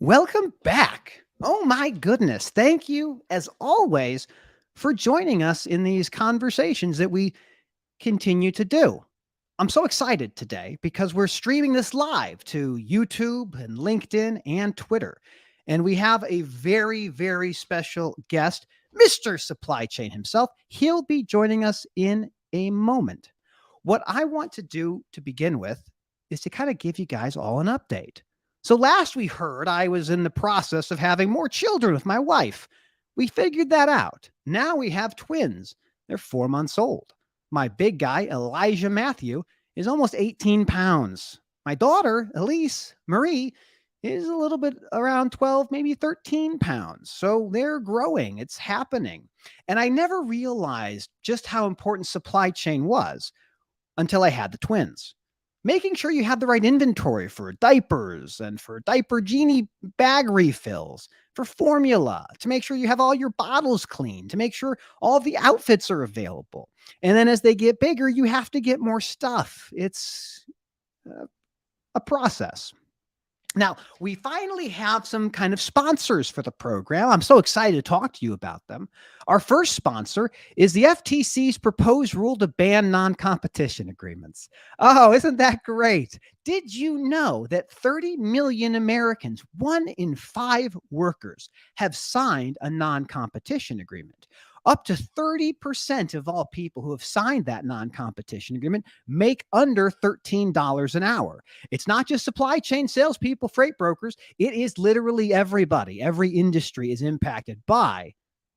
Welcome back. Oh my goodness. Thank you, as always, for joining us in these conversations that we continue to do. I'm so excited today because we're streaming this live to YouTube and LinkedIn and Twitter. And we have a very, very special guest, Mr. Supply Chain himself. He'll be joining us in a moment. What I want to do to begin with is to kind of give you guys all an update. So last we heard, I was in the process of having more children with my wife. We figured that out. Now we have twins. They're 4 months old. My big guy, Elijah Matthew, is almost 18 pounds. My daughter, Elise Marie, is a little bit around 12, maybe 13 pounds. So they're growing. It's happening. And I never realized just how important supply chain was until I had the twins. Making sure you have the right inventory for diapers and for diaper genie bag refills, for formula, to make sure you have all your bottles clean, to make sure all the outfits are available. And then as they get bigger, you have to get more stuff. It's a process. Now, we finally have some kind of sponsors for the program. I'm so excited to talk to you about them. Our first sponsor is the FTC's proposed rule to ban non-competition agreements. Oh, isn't that great? Did you know that 30 million Americans, 1 in 5 workers, have signed a non-competition agreement? Up to 30% of all people who have signed that non-competition agreement make under $13 an hour. It's not just supply chain salespeople, freight brokers. It is literally everybody. Every industry is impacted by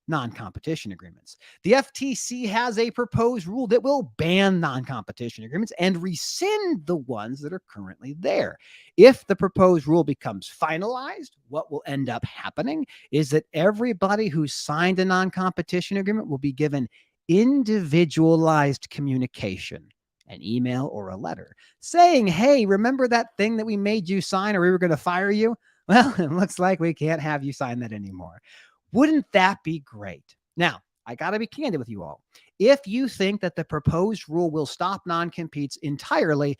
non-competition agreements. The FTC has a proposed rule that will ban non-competition agreements and rescind the ones that are currently there. If the proposed rule becomes finalized, what will end up happening is that everybody who signed a non-competition agreement will be given individualized communication, an email or a letter saying, hey, remember that thing that we made you sign or we were going to fire you? Well, it looks like we can't have you sign that anymore. Wouldn't that be great? Now, I got to be candid with you all. If you think that the proposed rule will stop non-competes entirely,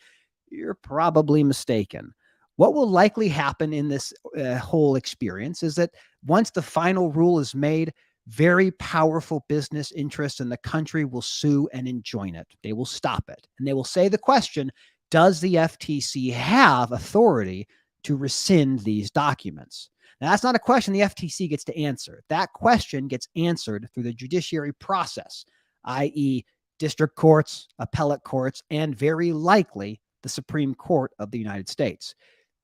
you're probably mistaken. What will likely happen in this whole experience is that once the final rule is made, very powerful business interests in the country will sue and enjoin it. They will stop it. And they will say the question, does the FTC have authority to rescind these documents? Now, that's not a question the FTC gets to answer. That question gets answered through the judiciary process, i.e., district courts, appellate courts, and very likely the Supreme Court of the United States.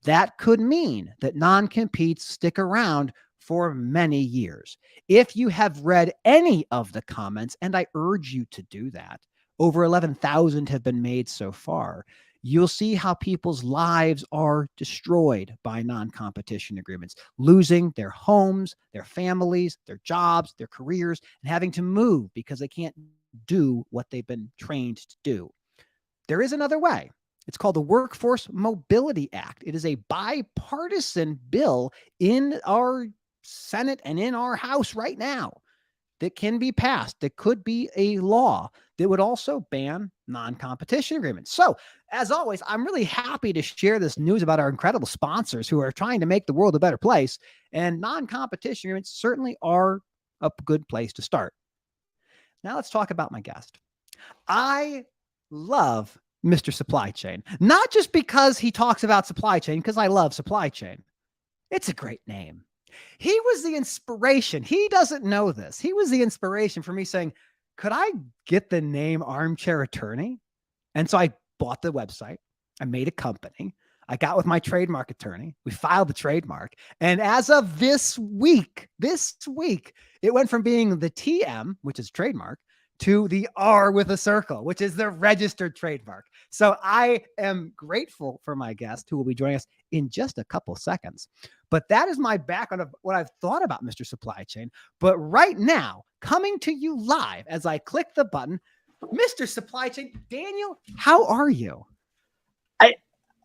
That could mean that non-competes stick around for many years. If you have read any of the comments, and I urge you to do that, over 11,000 have been made so far, you'll see how people's lives are destroyed by non-competition agreements, losing their homes, their families, their jobs, their careers, and having to move because they can't do what they've been trained to do. There is another way. It's called the Workforce Mobility Act. It is a bipartisan bill in our Senate and in our House right now that can be passed, that could be a law that would also ban non-competition agreements. So, as always, I'm really happy to share this news about our incredible sponsors who are trying to make the world a better place. And non-competition agreements certainly are a good place to start. Now let's talk about my guest. I love Mr. Supply Chain, not just because he talks about supply chain, because I love supply chain. It's a great name. He was the inspiration. He doesn't know this. He was the inspiration for me saying, could I get the name Armchair Attorney? And so I bought the website. I made a company. I got with my trademark attorney. We filed the trademark. And as of this week, it went from being the TM, which is trademark, to the R with a circle, which is the registered trademark. So I am grateful for my guest who will be joining us in just a couple seconds. But that is my background of what I've thought about Mr. Supply Chain. But right now, coming to you live as I click the button, Mr. Supply Chain, Daniel, how are you?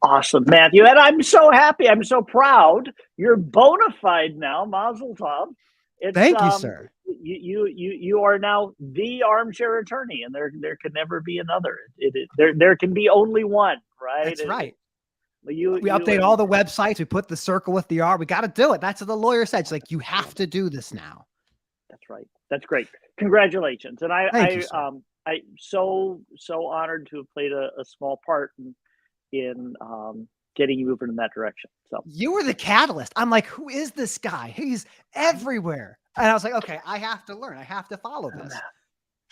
Awesome, Matthew. And I'm so happy. I'm so proud. You're bona fide now, Mazel Tov. Thank you, sir. You are now the armchair attorney, and there can never be another. There can be only one, right? That's right. We update all the websites. We put the circle with the R. We got to do it. That's what the lawyer said. It's like, you have to do this now. That's right. That's great. Congratulations. And I'm so honored to have played a small part in getting you moving in that direction. So you were the catalyst. I'm like, who is this guy? He's everywhere. And I was like, okay, I have to learn. I have to follow this.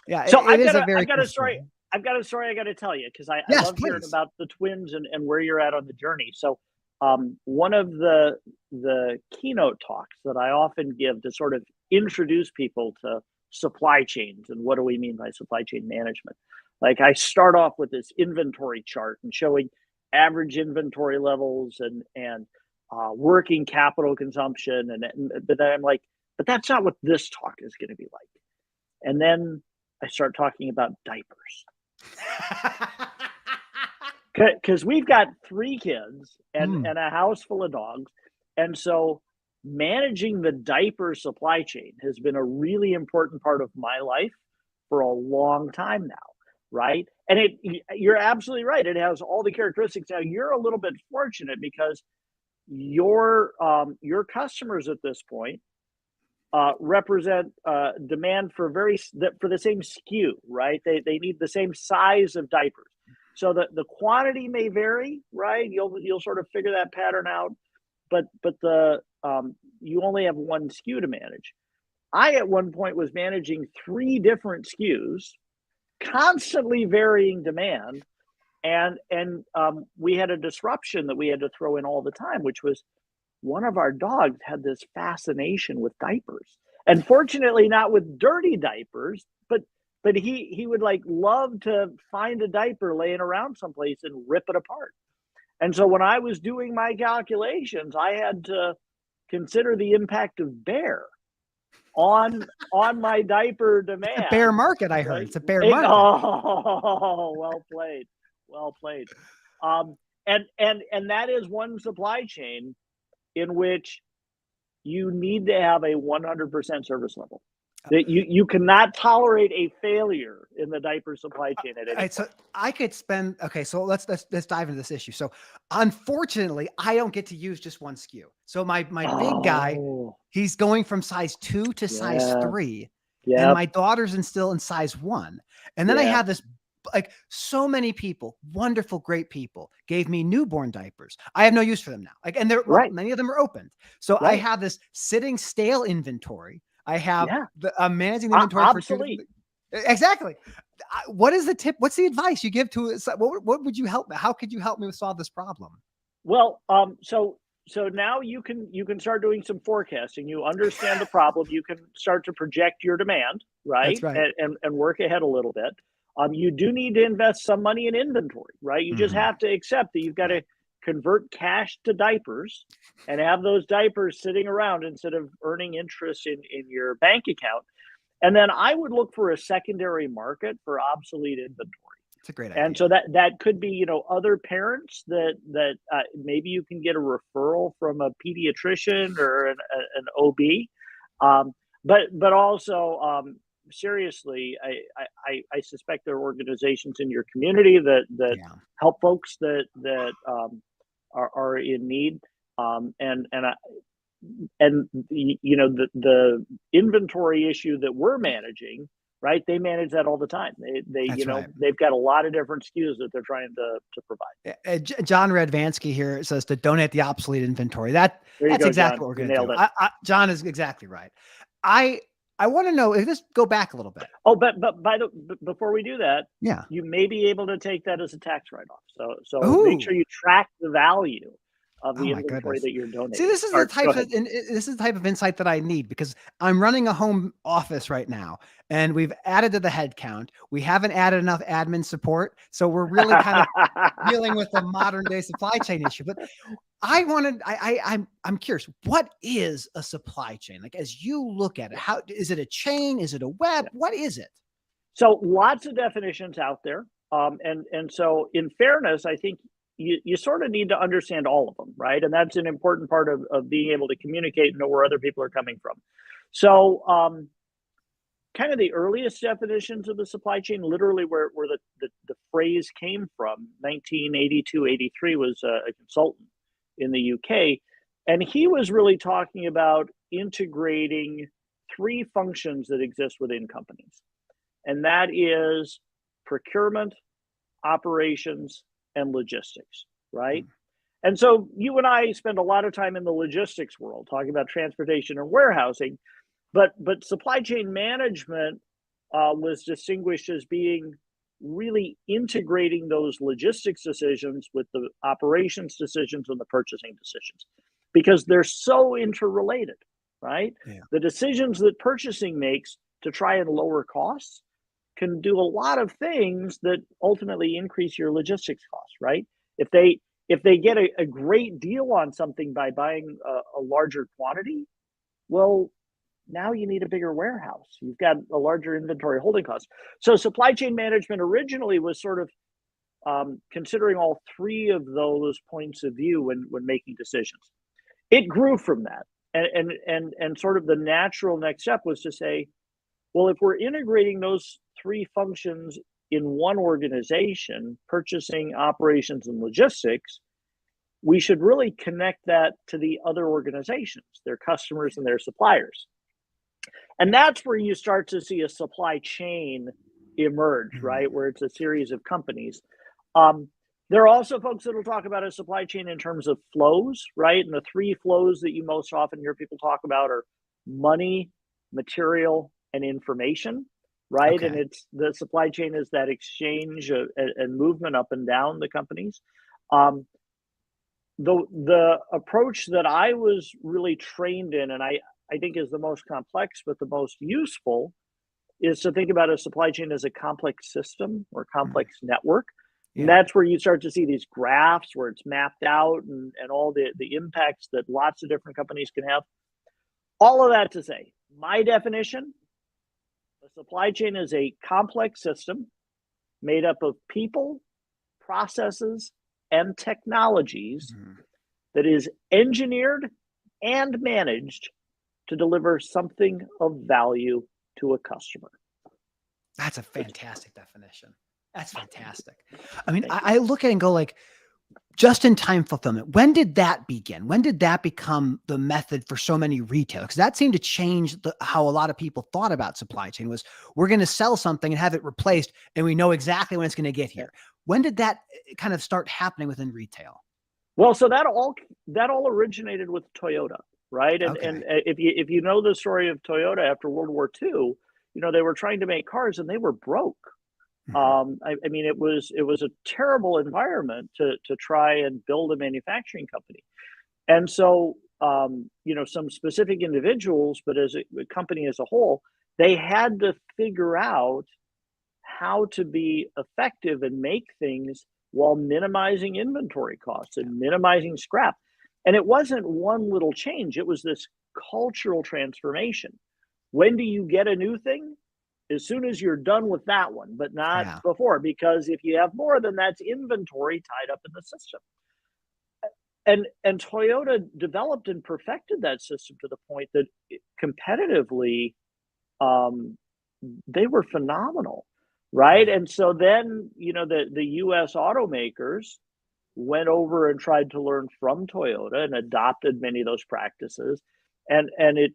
Yeah. So I've got a story. I've got a story I got to tell you, because I love hearing about the twins and where you're at on the journey. So one of the keynote talks that I often give to sort of introduce people to supply chains and what do we mean by supply chain management. Like, I start off with this inventory chart and showing average inventory levels and working capital consumption, but then I'm like, but that's not what this talk is going to be like. And then I start talking about diapers. Because we've got 3 kids and a house full of dogs. And so managing the diaper supply chain has been a really important part of my life for a long time now, right? And you're absolutely right. It has all the characteristics. Now, you're a little bit fortunate because your customers at this point represent demand for the same SKU, right? They need the same size of diapers. So the quantity may vary, right? You'll sort of figure that pattern out, but you only have one SKU to manage. I at one point was managing 3 different SKUs, constantly varying demand, and we had a disruption that we had to throw in all the time, which was one of our dogs had this fascination with diapers, and fortunately not with dirty diapers, but he would like love to find a diaper laying around someplace and rip it apart. And so when I was doing my calculations, I had to consider the impact of bear on my diaper demand. It's a bear market, I heard. Right? It's a bear market. Oh, well played. And that is one supply chain in which you need to have a 100% service level. That you cannot tolerate a failure in the diaper supply chain at any point. So I could spend, okay, so let's dive into this issue. So unfortunately, I don't get to use just one SKU. So my big guy, he's going from size 2 to size 3. Yeah. And my daughter's still in size 1. And then I have this, like, so many people, wonderful, great people gave me newborn diapers. I have no use for them now. Like, and many of them are opened. So I have this sitting stale inventory. I have I'm managing the inventory obsolete. Exactly. What is the tip? What's the advice you give to us? What would you help? How could you help me solve this problem? Well, so now you can start doing some forecasting. You understand the problem. You can start to project your demand, right? That's right. And work ahead a little bit. You do need to invest some money in inventory, right? You just have to accept that you've got to convert cash to diapers and have those diapers sitting around instead of earning interest in your bank account. And then I would look for a secondary market for obsolete inventory. It's a great idea. And so that could be, other parents that maybe you can get a referral from a pediatrician or an OB. But also, seriously, I suspect there are organizations in your community that help folks that are in need, and the inventory issue that we're managing, right? They manage that all the time. They've got a lot of different SKUs that they're trying to provide. John Radvansky here says to donate the obsolete inventory. That's exactly John. What we're going to do. John is exactly right. I want to know, let's go back a little bit. Oh, but before we do that, you may be able to take that as a tax write-off. So make sure you track the value of the inventory that you're donating. See, this is the type of insight that I need, because I'm running a home office right now, and we've added to the head count. We haven't added enough admin support, so we're really kind of dealing with the modern day supply chain issue. But I'm curious, what is a supply chain? Like, as you look at it, how is it a chain? Is it a web? What is it? So lots of definitions out there. And so in fairness, I think you sort of need to understand all of them, right? And that's an important part of being able to communicate and know where other people are coming from. So kind of the earliest definitions of the supply chain, literally where the phrase came from, 1982, 83, was a consultant in the UK. And he was really talking about integrating three functions that exist within companies. And that is procurement, operations, and logistics, right? And so you and I spend a lot of time in the logistics world talking about transportation and warehousing, but supply chain management was distinguished as being really integrating those logistics decisions with the operations decisions and the purchasing decisions, because they're so interrelated, right? Yeah. The decisions that purchasing makes to try and lower costs can do a lot of things that ultimately increase your logistics costs, right? If they get a great deal on something by buying a larger quantity, well, now you need a bigger warehouse. You've got a larger inventory holding cost. So supply chain management originally was sort of considering all three of those points of view when making decisions. It grew from that, and sort of the natural next step was to say, well, if we're integrating those three functions in one organization, purchasing, operations, and logistics, we should really connect that to the other organizations, their customers and their suppliers. And that's where you start to see a supply chain emerge, right? Where it's a series of companies. There are also folks that will talk about a supply chain in terms of flows, right? And the three flows that you most often hear people talk about are money, material, and information, right? Okay. And it's the supply chain is that exchange and movement up and down the companies. The approach that I was really trained in, and I think is the most complex but the most useful, is to think about a supply chain as a complex system or complex network. Yeah. And that's where you start to see these graphs where it's mapped out and all the impacts that lots of different companies can have. All of that to say, my definition, a supply chain is a complex system made up of people, processes, and technologies that is engineered and managed to deliver something of value to a customer. That's a fantastic definition. That's fantastic. I mean, I look at it and go like, just-in-time fulfillment. When did that begin? When did that become the method for so many retailers? Because that seemed to change how a lot of people thought about supply chain. Was we're going to sell something and have it replaced, and we know exactly when it's going to get here. When did that kind of start happening within retail? Well, so that all originated with Toyota, right? And if you know the story of Toyota after World War II, they were trying to make cars and they were broke. I mean, it was a terrible environment to try and build a manufacturing company. And so, some specific individuals, but as a company as a whole, they had to figure out how to be effective and make things while minimizing inventory costs and minimizing scrap. And it wasn't one little change. It was this cultural transformation. When do you get a new thing? As soon as you're done with that one, but not before, because if you have more, then that's inventory tied up in the system. And Toyota developed and perfected that system to the point that competitively, they were phenomenal, right? And so then, the US automakers went over and tried to learn from Toyota and adopted many of those practices. And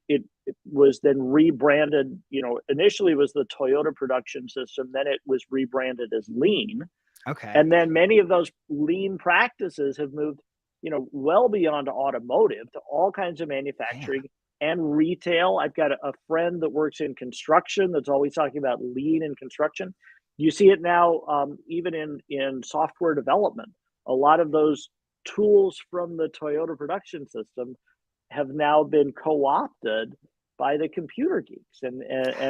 it was then rebranded, initially it was the Toyota production system, then it was rebranded as Lean. Okay. And then many of those Lean practices have moved, well beyond automotive to all kinds of manufacturing and retail. I've got a friend that works in construction that's always talking about Lean in construction. You see it now, even in software development. A lot of those tools from the Toyota production system have now been co-opted by the computer geeks, and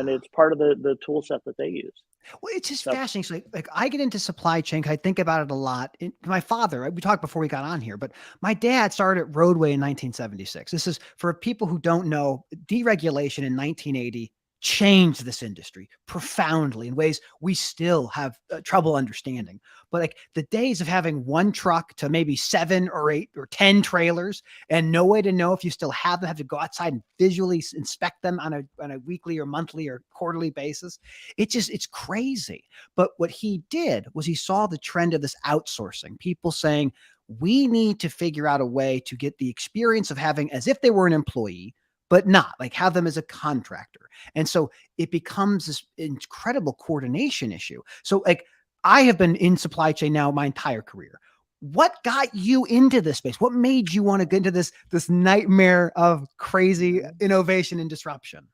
it's part of the tool set that they use. Well, it's just fascinating. So like I get into supply chain. I think about it a lot. My father, we talked before we got on here, but my dad started at Roadway in 1976. This is for people who don't know, deregulation in 1980 changed this industry profoundly in ways we still have trouble understanding. But like the days of having one truck to maybe 7 or 8 or 10 trailers and no way to know if you still have to go outside and visually inspect them on a weekly or monthly or quarterly basis. It's crazy. But what he did was he saw the trend of this outsourcing, people saying, we need to figure out a way to get the experience of having as if they were an employee, but not like have them as a contractor. And so it becomes this incredible coordination issue. So like I have been in supply chain now my entire career. What got you into this space? What made you want to get into this nightmare of crazy innovation and disruption?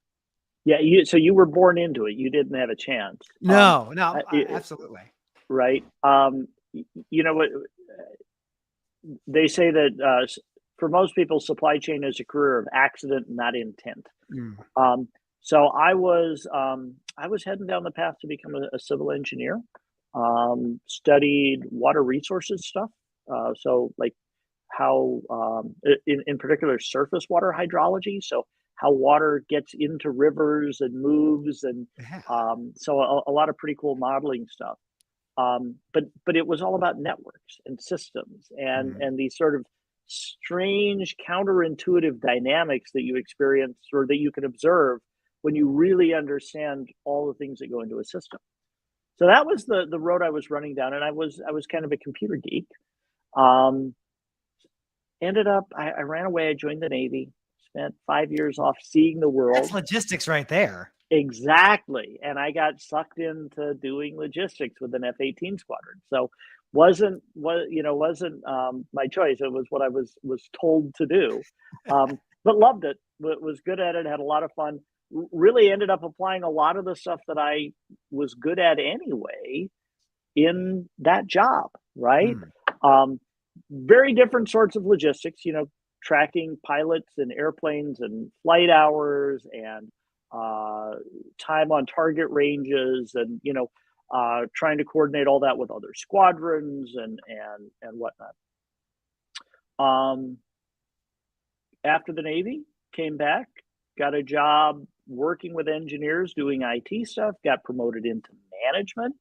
Yeah, so you were born into it. You didn't have a chance. No, absolutely. Right. You know what? They say that for most people, supply chain is a career of accident, not intent. So I was heading down the path to become a civil engineer. Studied water resources stuff. So like how, in particular, surface water hydrology. So how water gets into rivers and moves, and so a lot of pretty cool modeling stuff. But it was all about networks and systems and these sort of strange counterintuitive dynamics that you experience or that you can observe when you really understand all the things that go into a system. So that was the road I was running down, and I was kind of a computer geek. Ended up I ran away. I joined the Navy. Spent 5 years off seeing the world. That's logistics right there. Exactly. And I got sucked into doing logistics with an F-18 squadron. So wasn't my choice. It was what I was told to do. But loved it. Was good at it. Had a lot of fun. Really ended up applying a lot of the stuff that I was good at anyway in that job, right? Very different sorts of logistics, tracking pilots and airplanes and flight hours and time on target ranges, and trying to coordinate all that with other squadrons and whatnot. After the Navy, came back, got a job working with engineers doing IT stuff, got promoted into management,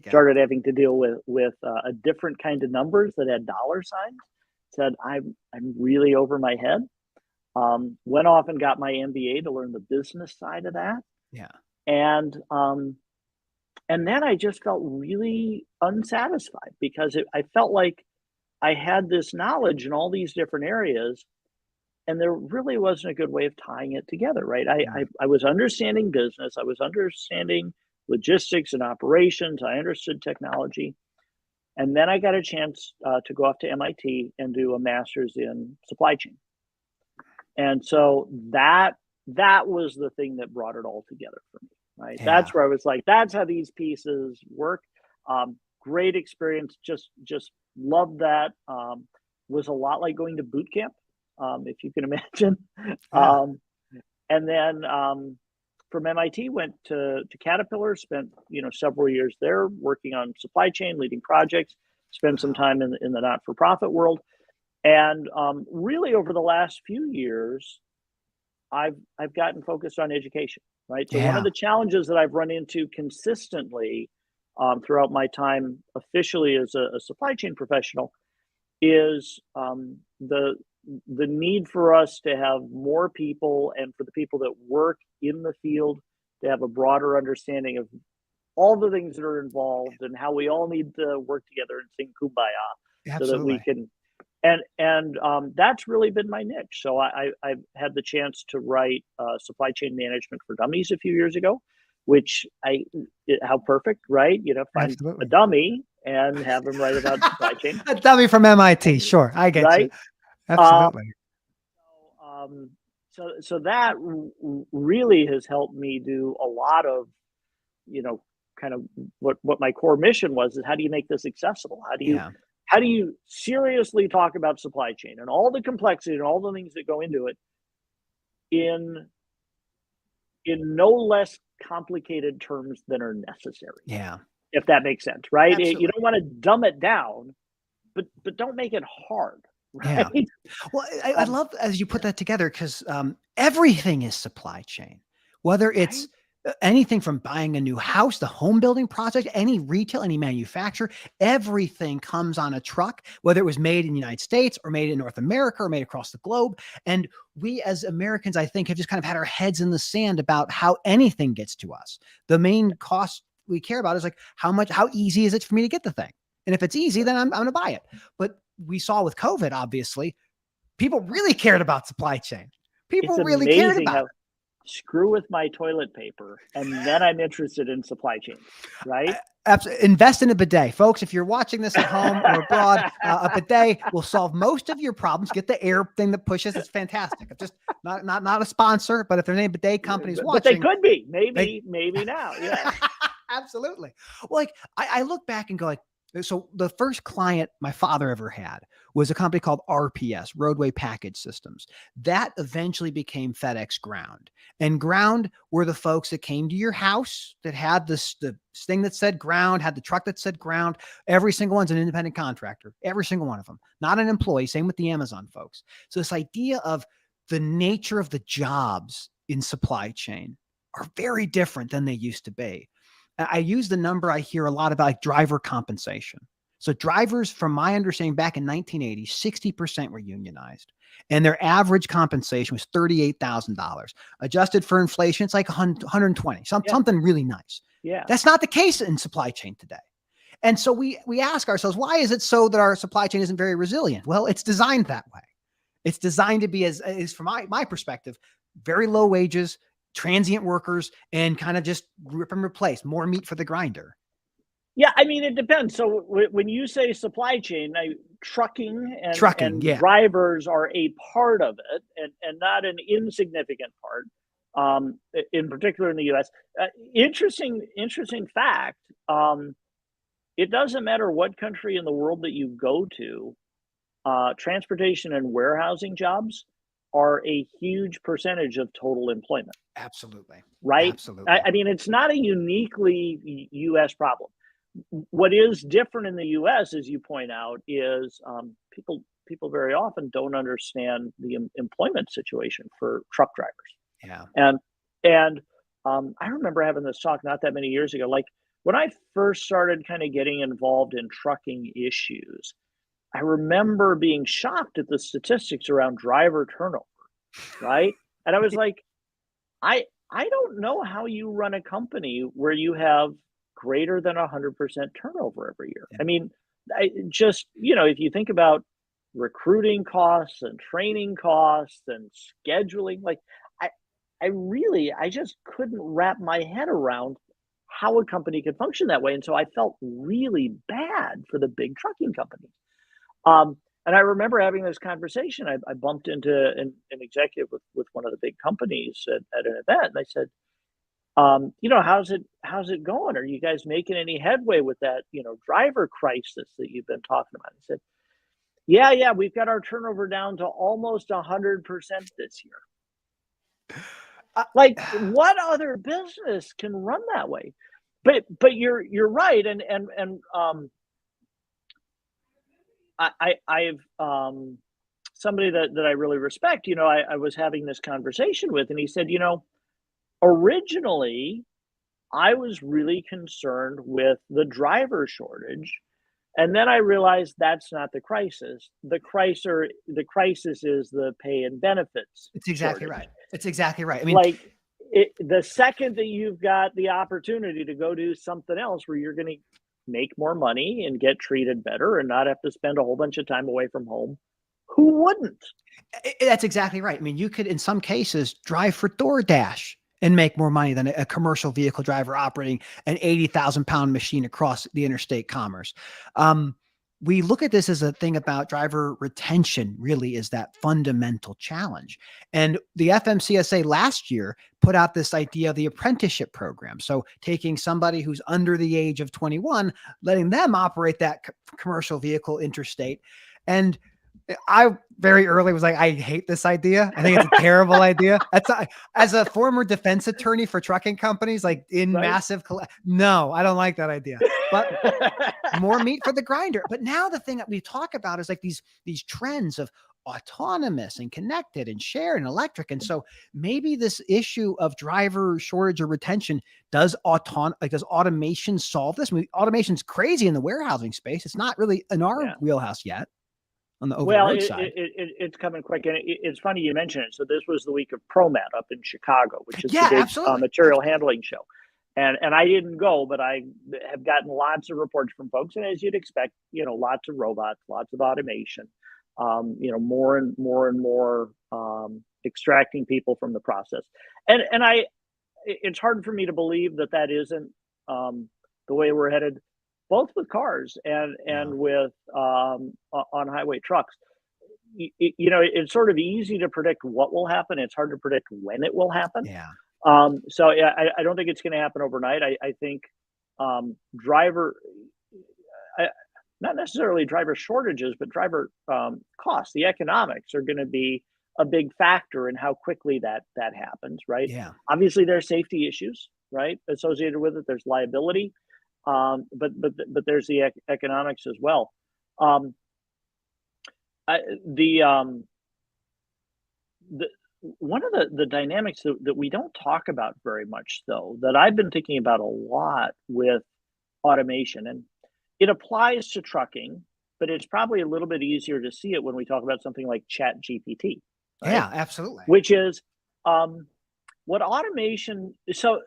started having to deal with a different kind of numbers that had dollar signs. Said, I'm really over my head. Went off and got my MBA to learn the business side of that. Yeah. And then I just felt really unsatisfied because I felt like I had this knowledge in all these different areas, and there really wasn't a good way of tying it together, right? I was understanding business. I was understanding logistics and operations. I understood technology. And then I got a chance to go off to MIT and do a master's in supply chain. And so that was the thing that brought it all together for me, right? Yeah. That's where I was like, that's how these pieces work. Great experience. Just loved that. Was a lot like going to boot camp, if you can imagine. Yeah. And then from MIT, went to Caterpillar, spent several years there working on supply chain, leading projects, spent some time in the not-for-profit world. And really over the last few years, I've gotten focused on education, right? So one of the challenges that I've run into consistently throughout my time officially as a supply chain professional is the need for us to have more people, and for the people that work in the field to have a broader understanding of all the things that are involved and how we all need to work together and sing Kumbaya. Absolutely. So that we can, and that's really been my niche. So I've had the chance to write Supply Chain Management for Dummies a few years ago, which how perfect, right? Find Absolutely. A dummy and have him write about supply chain. A dummy from MIT, sure, I get right? You. Absolutely. So that really has helped me do a lot of, kind of what my core mission was, is how do you make this accessible? How do you seriously talk about supply chain and all the complexity and all the things that go into it in no less complicated terms than are necessary? Yeah. If that makes sense, right? You don't want to dumb it down, but don't make it hard. Right? Yeah. Well, I love as you put that together, because everything is supply chain, whether it's anything from buying a new house, the home building project, any retail, any manufacturer, everything comes on a truck, whether it was made in the United States or made in North America or made across the globe. And we as Americans, I think, have just kind of had our heads in the sand about how anything gets to us. The main cost we care about is like how easy is it for me to get the thing? And if it's easy, then I'm going to buy it. But we saw with COVID, obviously, people really cared about supply chain. People really cared about it. Screw with my toilet paper, and then I'm interested in supply chain, right? Absolutely. Invest in a bidet, folks. If you're watching this at home or abroad, a bidet will solve most of your problems. Get the air thing that pushes. It's fantastic. It's just not a sponsor, but if there's any bidet companies watching, but they could be. Maybe now. Yeah. Absolutely. Well, like I look back and go like, so the first client my father ever had was a company called RPS, Roadway Package Systems. That eventually became FedEx Ground. And Ground were the folks that came to your house that had the thing that said Ground, had the truck that said Ground. Every single one's an independent contractor, every single one of them, not an employee. Same with the Amazon folks. So this idea of the nature of the jobs in supply chain are very different than they used to be. I use the number I hear a lot about, like driver compensation. So drivers, from my understanding, back in 1980, 60% were unionized, and their average compensation was $38,000. Adjusted for inflation, it's like 120, something really nice. Yeah. That's not the case in supply chain today. And so we ask ourselves, why is it so that our supply chain isn't very resilient? Well, it's designed that way. It's designed to be, as from my perspective, very low wages, transient workers, and kind of just rip and replace, more meat for the grinder. Yeah, I mean, it depends. So when you say supply chain, trucking and drivers are a part of it, and not an insignificant part, in particular in the U.S. Interesting fact, it doesn't matter what country in the world that you go to, transportation and warehousing jobs are a huge percentage of total employment. Absolutely. Right? Absolutely. I mean, it's not a uniquely U.S. problem. What is different in the U.S., as you point out, is people very often don't understand the employment situation for truck drivers. Yeah. And I remember having this talk not that many years ago. Like when I first started kind of getting involved in trucking issues, I remember being shocked at the statistics around driver turnover, right? And I was like, I don't know how you run a company where you have greater than 100% turnover every year. Yeah. I mean, if you think about recruiting costs and training costs and scheduling, like I just couldn't wrap my head around how a company could function that way. And so I felt really bad for the big trucking companies. And I remember having this conversation. I bumped into an executive with one of the big companies at an event, and I said, how's it going? Are you guys making any headway with that, driver crisis that you've been talking about? I said, yeah, we've got our turnover down to almost 100% this year. Like, what other business can run that way? But you're right, and I've somebody that I really respect. I was having this conversation with, and he said, originally I was really concerned with the driver shortage, and then I realized that's not the crisis. The crisis is the pay and benefits. It's exactly shortage. Right. It's exactly right. I mean, the second that you've got the opportunity to go do something else where you're going to make more money and get treated better and not have to spend a whole bunch of time away from home, who wouldn't? That's exactly right. I mean, you could, in some cases, drive for DoorDash and make more money than a commercial vehicle driver operating an 80,000-pound machine across the interstate commerce. We look at this as a thing about driver retention, really is that fundamental challenge. And the FMCSA last year put out this idea of the apprenticeship program. So taking somebody who's under the age of 21, letting them operate that commercial vehicle interstate. And I very early was like, I hate this idea. I think it's a terrible idea. As a former defense attorney for trucking companies, like massive, no, I don't like that idea. But more meat for the grinder. But now the thing that we talk about is like these trends of autonomous and connected and shared and electric. And so maybe this issue of driver shortage or retention does automation solve this? I mean, automation's crazy in the warehousing space. It's not really in our wheelhouse yet on the over the road side. It's coming quick. And it's funny you mention it. So this was the week of ProMat up in Chicago, which is the big material handling show. And I didn't go, but I have gotten lots of reports from folks. And as you'd expect, lots of robots, lots of automation, more and more extracting people from the process. And it's hard for me to believe that isn't the way we're headed, both with cars and with on highway trucks. It's sort of easy to predict what will happen. It's hard to predict when it will happen. Yeah. So I don't think it's going to happen overnight. I think not necessarily driver shortages, but driver costs, the economics are going to be a big factor in how quickly that happens, right? Yeah. Obviously, there are safety issues, right, associated with it. There's liability, but there's the economics as well. One of the dynamics that we don't talk about very much, though, that I've been thinking about a lot with automation, and it applies to trucking, but it's probably a little bit easier to see it when we talk about something like Chat GPT. Right? Yeah, absolutely. Which is what automation. So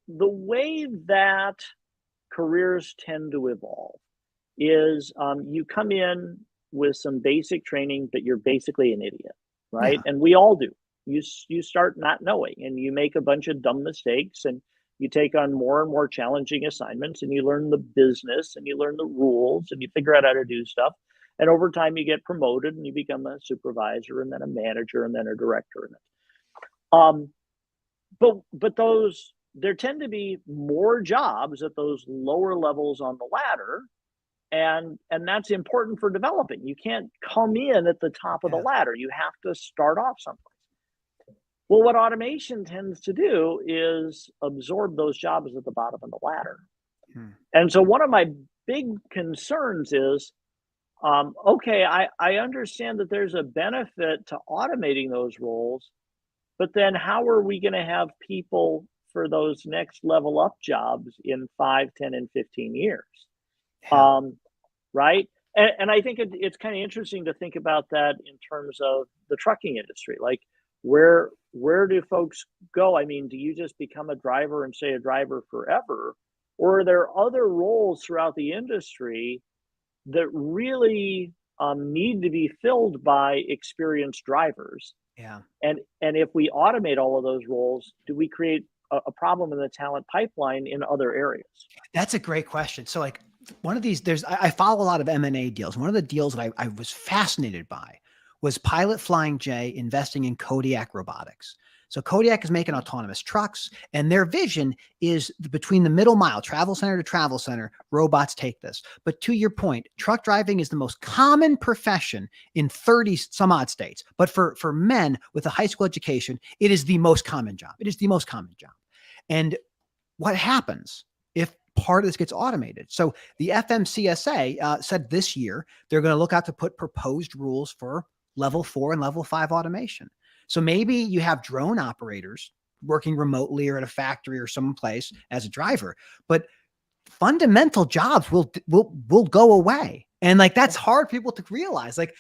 the way that careers tend to evolve is you come in with some basic training, but you're basically an idiot. Right. Yeah. And we all do. You start not knowing and you make a bunch of dumb mistakes and you take on more and more challenging assignments and you learn the business and you learn the rules and you figure out how to do stuff. And over time you get promoted and you become a supervisor and then a manager and then a director. But there tend to be more jobs at those lower levels on the ladder. And that's important for developing. You can't come in at the top of the ladder. You have to start off someplace. Well, what automation tends to do is absorb those jobs at the bottom of the ladder. And so one of my big concerns is, I understand that there's a benefit to automating those roles, but then how are we going to have people for those next level up jobs in 5, 10, and 15 years? Right. And I think it's kind of interesting to think about that in terms of the trucking industry. Like, where do folks go? I mean, do you just become a driver and stay a driver forever? Or are there other roles throughout the industry that really need to be filled by experienced drivers? Yeah. And if we automate all of those roles, do we create a problem in the talent pipeline in other areas? That's a great question. So like one of these, I follow a lot of M&A deals. One of the deals that I was fascinated by was Pilot Flying J investing in Kodiak Robotics. So Kodiak is making autonomous trucks, and their vision is between the middle mile, travel center to travel center, robots take this. But to your point, truck driving is the most common profession in 30 some odd states. But for men with a high school education, it is the most common job. It is the most common job. And what happens if part of this gets automated? So the FMCSA said this year, they're going to look out to put proposed rules for level 4 and level 5 automation. So maybe you have drone operators working remotely or at a factory or someplace as a driver, but fundamental jobs will go away. And like, that's hard for people to realize. Like,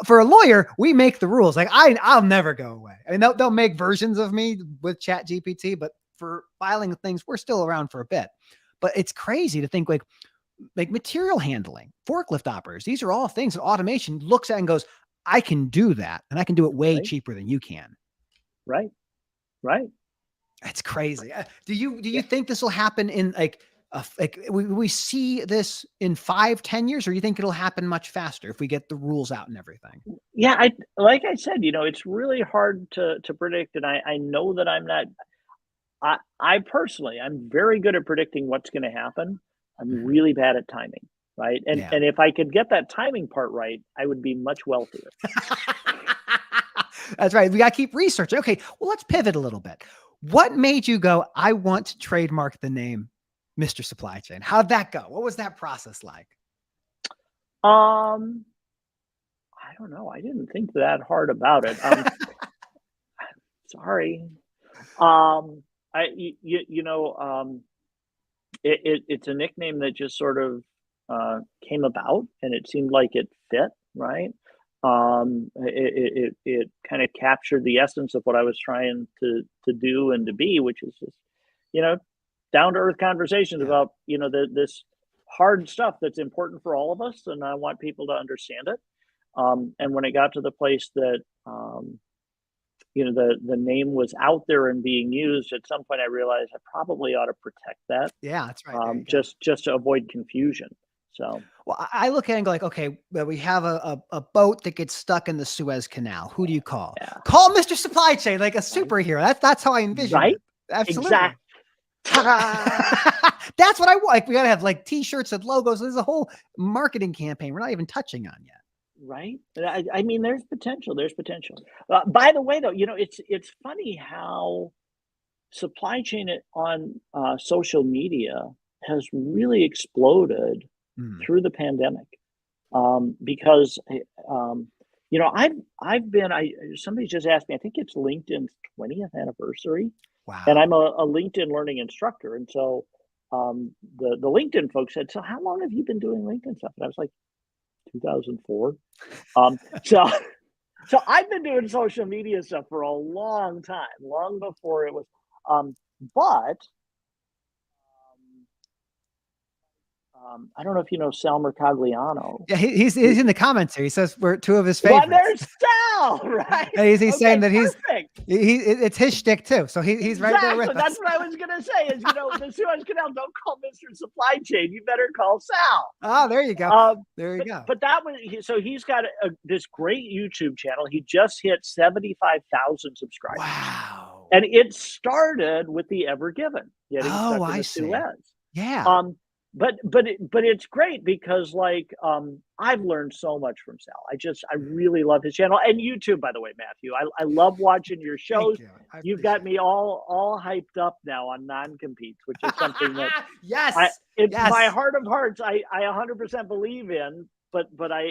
for a lawyer, we make the rules. Like I'll never go away. I mean, they'll make versions of me with Chat GPT, but for filing things, we're still around for a bit. But it's crazy to think like material handling, forklift operators. These are all things that automation looks at and goes, I can do that, and I can do it way cheaper than you can. Right. That's crazy. Do you think this will happen in we see this in 5-10 years, or do you think it'll happen much faster if we get the rules out and everything? Yeah, like I said, it's really hard to predict, and I know that I'm not. I personally, I'm very good at predicting what's going to happen. I'm really bad at timing. Right. And if I could get that timing part right, I would be much wealthier. That's right. We got to keep researching. Okay. Well, let's pivot a little bit. What made you go, I want to trademark the name Mr. Supply Chain? How'd that go? What was that process like? I I don't know. I didn't think that hard about it. Sorry. You know, it's a nickname that just sort of came about, and it seemed like it fit, right? It kind of captured the essence of what I was trying to do and to be, which is just, you know, down to earth conversations Yeah. about, you know, this hard stuff that's important for all of us, and I want people to understand it. And when it got to the place that you know, the name was out there and being used, at some point I realized I probably ought to protect that, Yeah, that's right. There you go. just to avoid confusion. So Well, I look at it and go like, okay, well, we have a boat that gets stuck in the Suez Canal. Who do you call? yeah, Call Mr. Supply Chain, like a right, superhero. That's how I envision right, it. Absolutely. exact. Ta-da! That's what I want. Like, we gotta have like t-shirts and logos. There's a whole marketing campaign we're not even touching on yet. Right? I mean, there's potential. There's potential. By the way, though, you know, it's funny how supply chain on social media has really exploded Mm. through the pandemic. Because you know, I've been I somebody just asked me, I think it's LinkedIn's 20th anniversary, and Wow. I'm a LinkedIn learning instructor, and so the LinkedIn folks said, "So how long have you been doing LinkedIn stuff?" And I was like, 2004. So so I've been doing social media stuff for a long time, long before it was. But I don't know if you know Sal Mercogliano. Yeah, he's in the comments here. He says we're two of his Well, favorites. there's Sal, right? And he's saying Okay, that perfect. it's his shtick too. So he's right there Exactly. with That's us. what I was gonna say. Is, you know, the Suez Canal. Don't call Mr. Supply Chain. You better call Sal. Oh, there you go. Um, There you go. but that was so he's got this great YouTube channel. He just hit 75,000 subscribers, Wow. and it started with the Ever Given getting Oh, stuck in I the see. Suez. Yeah. Um, but it's great because like I've learned so much from Sal. I really love his channel and YouTube. By the way, Matthew, I love watching your Thank shows. you. I You've got appreciate me all hyped up now on non-competes, which is something that it. Yes. in my Yes. heart of hearts I 100% believe in, but I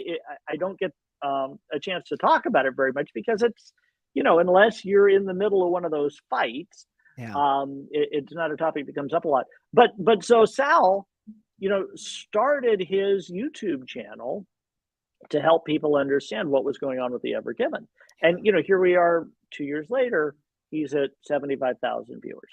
don't get a chance to talk about it very much because it's, you know, unless you're in the middle of one of those fights, Yeah. it's not a topic that comes up a lot. But so Sal, you know, started his YouTube channel to help people understand what was going on with the Ever Given. And, you know, here we are 2 years later, he's at 75,000 viewers.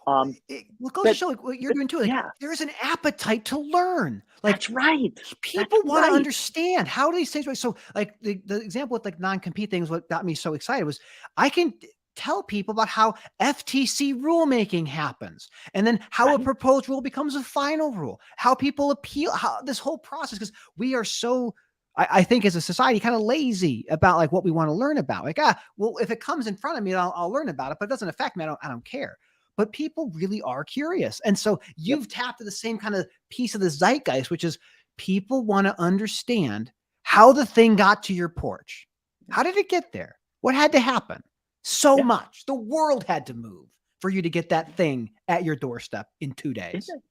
Well, goes to But, show like what you're but doing too. Like yeah, there's an appetite to learn. Like that's right. That's people want to right. understand how these things work. So like the example with like non-compete things, what got me so excited was I can tell people about how FTC rulemaking happens and then how a Right. proposed rule becomes a final rule, how people appeal, how this whole process, because we are so I think as a society kind of lazy about like what we want to learn about. Like, well, if it comes in front of me, I'll learn about it, but it doesn't affect me. I don't care. But people really are curious. And so Yep. you've tapped to the same kind of piece of the zeitgeist, which is people want to understand how the thing got to your porch. How did it get there? What had to happen? So Yeah. much. The world had to move for you to get that thing at your doorstep in 2 days. Isn't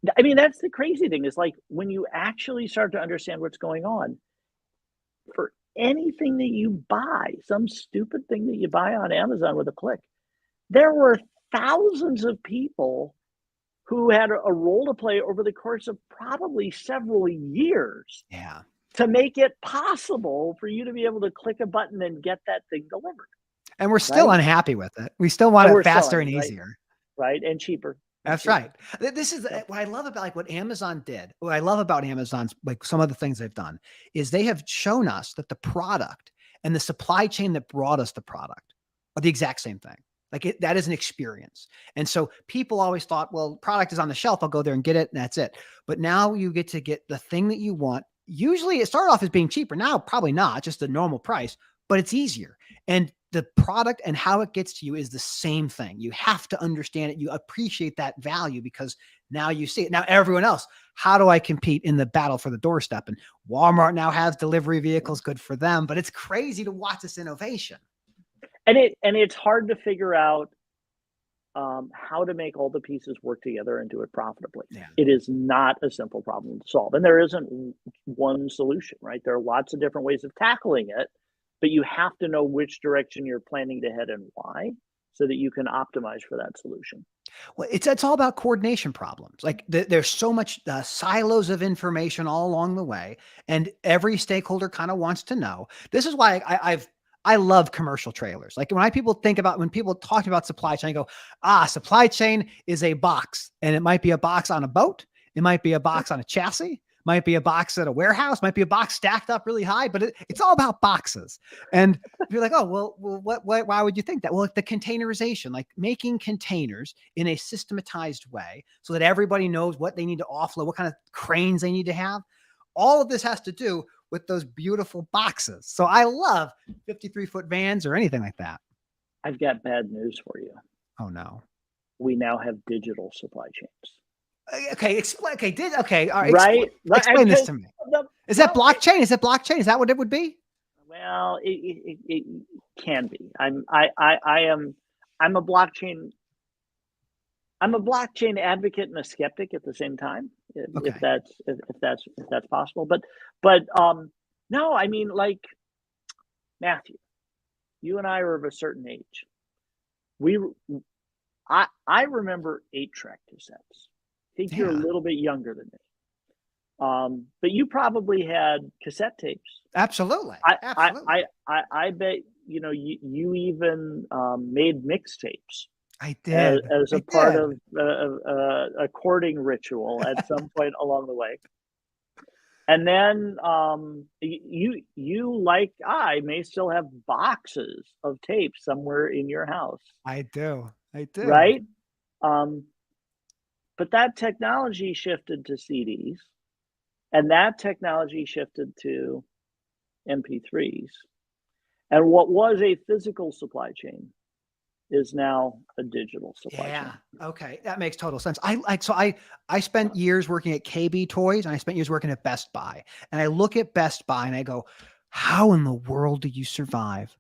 it? I mean, that's the crazy thing is like when you actually start to understand what's going on, for anything that you buy, some stupid thing that you buy on Amazon with a click, there were thousands of people who had a role to play over the course of probably several years Yeah. to make it possible for you to be able to click a button and get that thing delivered, And we're still right? unhappy with it. We still want And it we're faster selling, and right? easier. Right, and cheaper. And That's cheaper. right. This is Yep. what I love about like what Amazon did. What I love about Amazon's like some of the things they've done is they have shown us that the product and the supply chain that brought us the product are the exact same thing. Like that is an experience. And so people always thought, well, product is on the shelf. I'll go there and get it. And that's it. But now you get to get the thing that you want. Usually it started off as being cheaper. Now, probably not just the normal price, but it's easier. And the product and how it gets to you is the same thing. You have to understand it. You appreciate that value because now you see it. Now everyone else, how do I compete in the battle for the doorstep? And Walmart now has delivery vehicles, good for them, but it's crazy to watch this innovation. And it's hard to figure out how to make all the pieces work together and do it profitably. Yeah. It is not a simple problem to solve. And there isn't one solution, right? There are lots of different ways of tackling it, but you have to know which direction you're planning to head and why so that you can optimize for that solution. Well, it's all about coordination problems. Like there's so much silos of information all along the way, and every stakeholder kind of wants to know. This is why I love commercial trailers. Like when people talk about supply chain, I go, supply chain is a box, and it might be a box on a boat, it might be a box on a chassis, might be a box at a warehouse, might be a box stacked up really high, but it's all about boxes. And you're like, oh, well, why would you think that? Well, like the containerization, like making containers in a systematized way so that everybody knows what they need to offload, what kind of cranes they need to have. All of this has to do with those beautiful boxes. So I love 53-foot vans or anything like that. I've got bad news for you. Oh no. We now have digital supply chains. Okay, explain. Okay, all right. Right? Explain this to me. Is that blockchain? Is that blockchain? Is that what it would be? Well, it can be. I'm a blockchain. I'm a blockchain advocate and a skeptic at the same time, if that's possible. But no, I mean, like, Matthew, you and I are of a certain age. I remember 8-track cassettes. I think you're a little bit younger than me. But you probably had cassette tapes. Absolutely. I bet you even made mixtapes. I did as a part of a courting ritual at some point along the way. And then you like I may still have boxes of tapes somewhere in your house. I do. Right? But that technology shifted to CDs, and that technology shifted to MP3s. And what was a physical supply chain is now a digital supply chain. Okay. That makes total sense. I spent years working at KB Toys, and I spent years working at Best Buy. And I look at Best Buy and I go, how in the world do you survive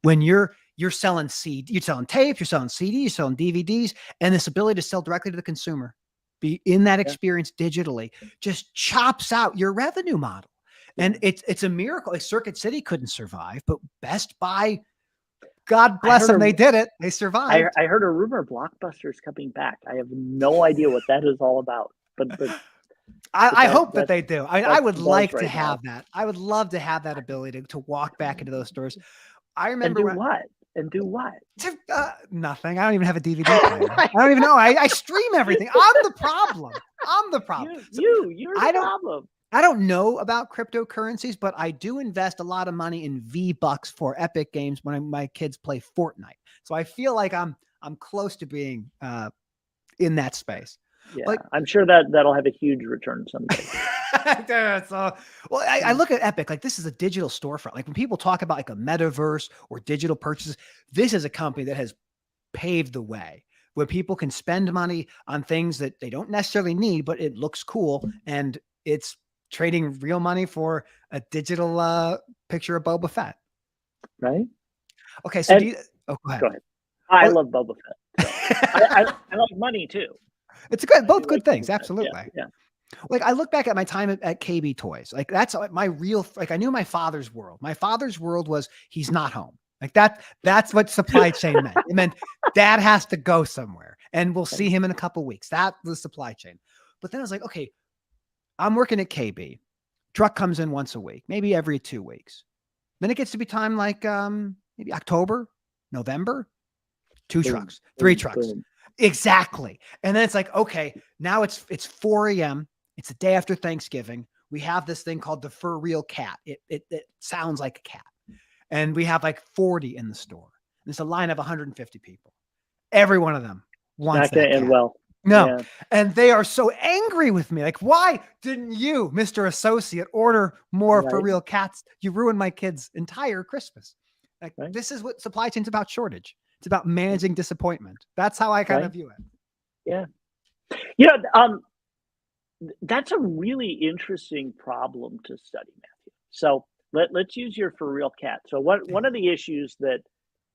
when you're selling you're selling tapes, you're selling CDs, you're selling DVDs, and this ability to sell directly to the consumer, be in that experience digitally, just chops out your revenue model. And it's a miracle. Like Circuit City couldn't survive, but Best Buy, God bless them, they did it. They survived. I heard a rumor Blockbuster's coming back. I have no idea what that is all about. But I hope that they do. I would like to have that. I would love to have that ability to walk back into those stores. I remember And do what? Nothing. I don't even have a DVD player. I don't even know. I stream everything. I'm the problem. You're the problem. I don't know about cryptocurrencies, but I do invest a lot of money in V-Bucks for Epic Games when my kids play Fortnite. So I feel like I'm close to being in that space. Yeah, I'm sure that'll have a huge return someday. I look at Epic like this is a digital storefront. Like when people talk about like a metaverse or digital purchases, this is a company that has paved the way where people can spend money on things that they don't necessarily need, but it looks cool, and it's trading real money for a digital picture of Boba Fett. Right. Okay. So go ahead. I love Boba Fett. So I like money too. It's both good things. Absolutely. Yeah. Like I look back at my time at KB Toys. Like that's my real, like I knew my father's world. My father's world was he's not home. Like that's what supply chain meant. It meant dad has to go somewhere and we'll see him in a couple of weeks. That was supply chain. But then I was like, okay, I'm working at KB. Truck comes in once a week, maybe every 2 weeks. Then it gets to be time like maybe October, November, 2 trucks, 3 trucks. Exactly. And then it's like, okay, now it's 4 a.m. It's the day after Thanksgiving. We have this thing called the For Real cat. It sounds like a cat. And we have like 40 in the store. And it's a line of 150 people. Every one of them wants that cat. Well. No. Yeah. And they are so angry with me. Like, why didn't you, Mr. Associate, order more For Real cats? You ruined my kid's entire Christmas. Like, this is what supply chain's about: shortage. It's about managing disappointment. That's how I kind of view it. Yeah. That's a really interesting problem to study, Matthew. So let's use your For Real cat. So one of the issues that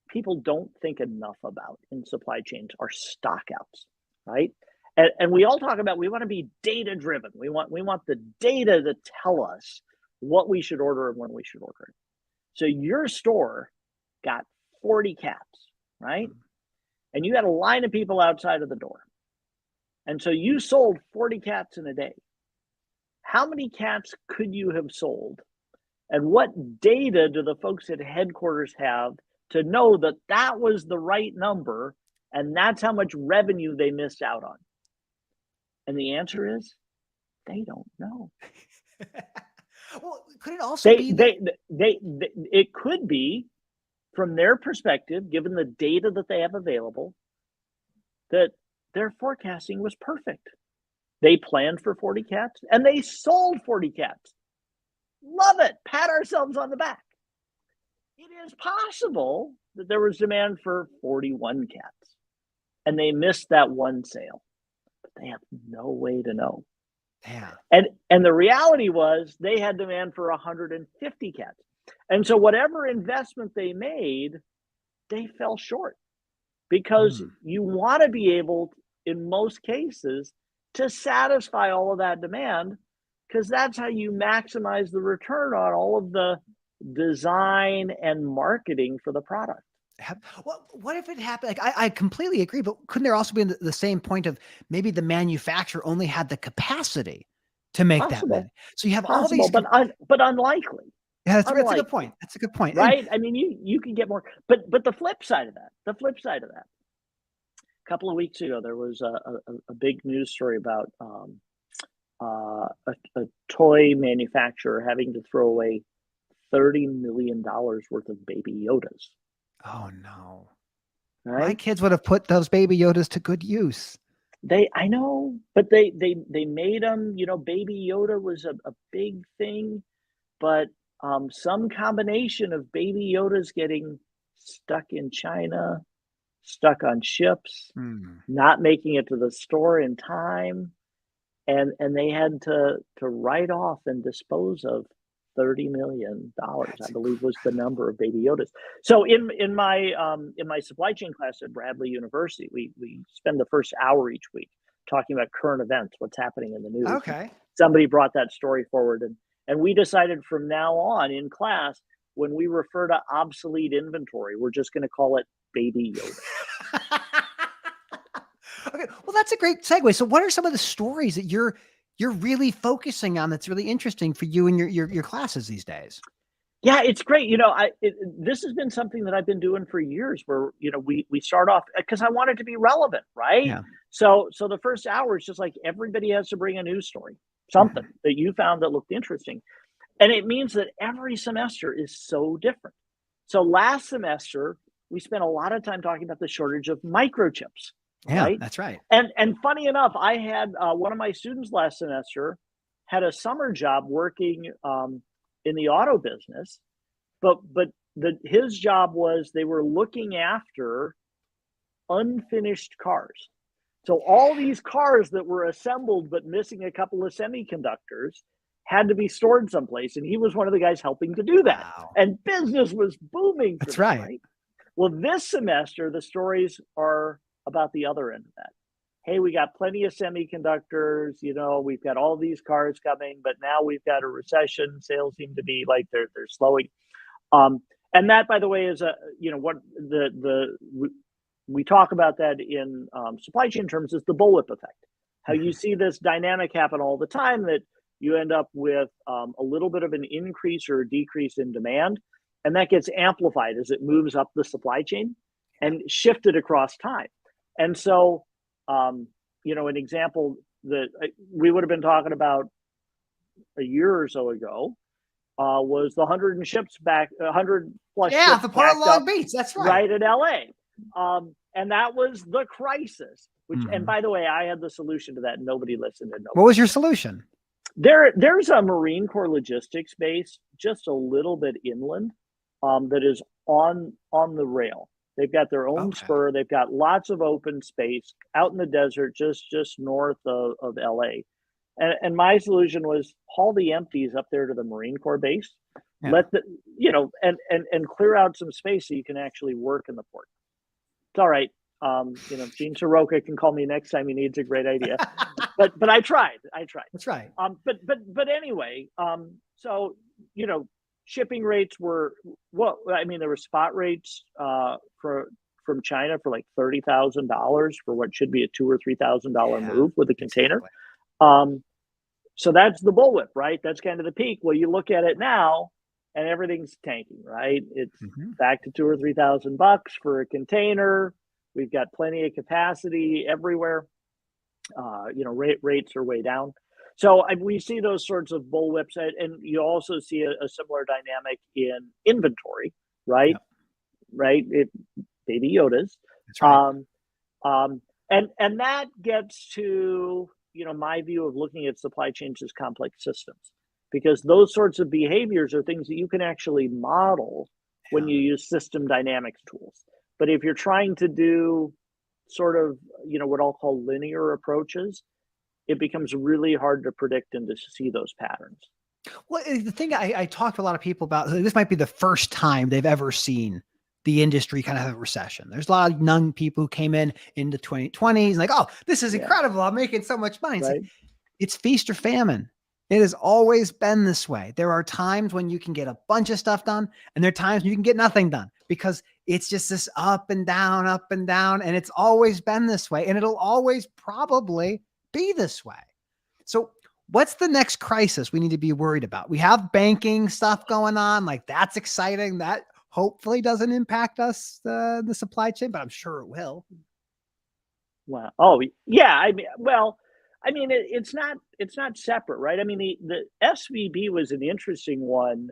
people don't think enough about in supply chains are stockouts, right? And we all talk about, we want to be data driven. We want the data to tell us what we should order and when we should order it. So your store got 40 cats, right? And you had a line of people outside of the door. And so you sold 40 cats in a day. How many cats could you have sold? And what data do the folks at headquarters have to know that that was the right number and that's how much revenue they missed out on? And the answer is, they don't know. Well, could it also be that it could be, from their perspective, given the data that they have available, that their forecasting was perfect. They planned for 40 cats and they sold 40 cats. Love it. Pat ourselves on the back. It is possible that there was demand for 41 cats and they missed that one sale, but they have no way to know. Yeah. And the reality was they had demand for 150 cats. And so whatever investment they made, they fell short, because you want to be able, in most cases, to satisfy all of that demand, because that's how you maximize the return on all of the design and marketing for the product. Well, what if it happened? Like, I completely agree, but couldn't there also be the same point of maybe the manufacturer only had the capacity to make that many? So you have all these, but unlikely. Yeah, that's a good point. That's a good point, right? I mean, you can get more, but the flip side of that, a couple of weeks ago, there was a big news story about a toy manufacturer having to throw away $30 million worth of baby Yodas. Oh no! Right? My kids would have put those baby Yodas to good use. I know, but they made them. You know, Baby Yoda was a big thing, but some combination of Baby Yodas getting stuck in China, stuck on ships, not making it to the store in time, and they had to write off and dispose of $30 million, I believe, was the number of Baby Yodas. So in my supply chain class at Bradley University, we spend the first hour each week talking about current events, what's happening in the news. Okay. Somebody brought that story forward, and we decided from now on in class, when we refer to obsolete inventory, we're just going to call it Baby Yoda. Okay, well, that's a great segue. So what are some of the stories that you're really focusing on that's really interesting for you and your classes these days? Yeah, it's great. You know, this has been something that I've been doing for years, where, you know, we start off, because I want it to be relevant, right? Yeah. So the first hour is just like, everybody has to bring a news story, something that you found that looked interesting. And it means that every semester is so different. So last semester, we spent a lot of time talking about the shortage of microchips. Yeah, right? That's right. And funny enough, I had one of my students last semester had a summer job working in the auto business, but his job was, they were looking after unfinished cars. So all these cars that were assembled but missing a couple of semiconductors had to be stored someplace, and he was one of the guys helping to do that. Wow. And business was booming. That's right. Well, this semester, the stories are about the other end of that. Hey, we got plenty of semiconductors, you know, we've got all these cars coming, but now we've got a recession. Sales seem to be like they're slowing. And that, by the way, is what we talk about that in supply chain terms, is the bullwhip effect. How you see this dynamic happen all the time, that you end up with a little bit of an increase or a decrease in demand, and that gets amplified as it moves up the supply chain and shifted across time. And so, an example that we would have been talking about a year or so ago was the 100 ships back, 100 plus ships the Port of Long Beach. That's right. Right at LA. And that was the crisis, which, and by the way, I had the solution to that. Nobody listened. What was your solution? There's a Marine Corps logistics base just a little bit inland that is on the rail. They've got their own spur. They've got lots of open space out in the desert, just north of LA. And my solution was haul the empties up there to the Marine Corps base, Yeah. let the, and clear out some space so you can actually work in the port. It's all right. Gene Soroka can call me next time he needs a great idea. But I tried. That's right. But anyway, so shipping rates were there were spot rates from China for like $30,000 for what should be a $2,000 or $3,000 move with a container. Exactly. So that's the bullwhip, right? That's kind of the peak. Well, you look at it now, and everything's tanking, right? It's back to $2,000 or $3,000 for a container. We've got plenty of capacity everywhere. Rates are way down. So we see those sorts of bullwhips, and you also see a similar dynamic in inventory, right? Yep. Right? Baby Yodas. That's right. And that gets to my view of looking at supply chains as complex systems, because those sorts of behaviors are things that you can actually model when you use system dynamics tools. But if you're trying to do sort of what I'll call linear approaches, it becomes really hard to predict and to see those patterns. Well, the thing I talked to a lot of people about, this might be the first time they've ever seen the industry kind of have a recession. There's a lot of young people who came in the 2020s like, oh, this is incredible. I'm making so much money. It's, it's feast or famine. It has always been this way. There are times when you can get a bunch of stuff done, and there are times when you can get nothing done, because it's just this up and down. And it's always been this way. And it'll always probably be this way. So what's the next crisis we need to be worried about? We have banking stuff going on. Like, that's exciting. That hopefully doesn't impact us, the supply chain, but I'm sure it will. Wow. Oh, yeah. It's not separate, right? I mean, the SVB was an interesting one,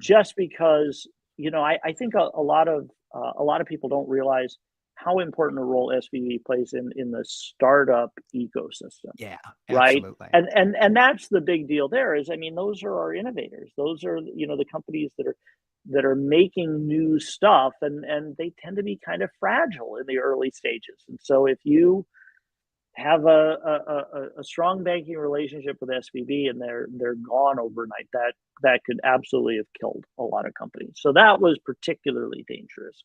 just because, I think a lot of people don't realize how important a role SVB plays in the startup ecosystem. Yeah, right. Absolutely. And that's the big deal there is, those are our innovators. Those are, the companies that are making new stuff, and they tend to be kind of fragile in the early stages. And so if you have a strong banking relationship with SVB and they're gone overnight, that could absolutely have killed a lot of companies. So that was particularly dangerous.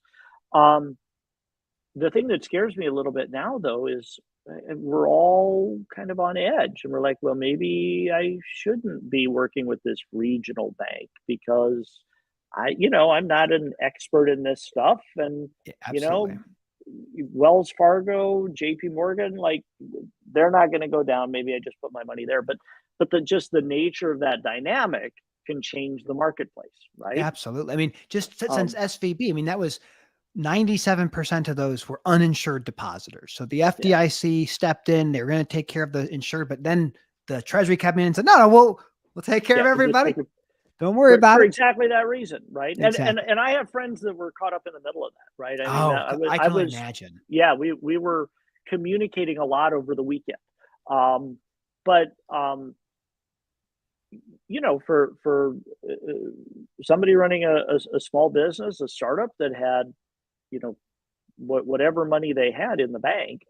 The thing that scares me a little bit now, though, is we're all kind of on edge, and we're like, well, maybe I shouldn't be working with this regional bank, because I'm not an expert in this stuff. And, Absolutely. Wells Fargo, JP Morgan, like, they're not going to go down. Maybe I just put my money there. But just the nature of that dynamic can change the marketplace, right? Absolutely. Just since SVB, that was 97% of those were uninsured depositors. So the FDIC stepped in, they were going to take care of the insured, but then the Treasury came in and said, no, we'll take care of everybody. Don't worry about it. For exactly that reason, right? Exactly. And I have friends that were caught up in the middle of that, right? I can only imagine. Yeah, we were communicating a lot over the weekend. For somebody running a small business, a startup that had, whatever money they had in the bank,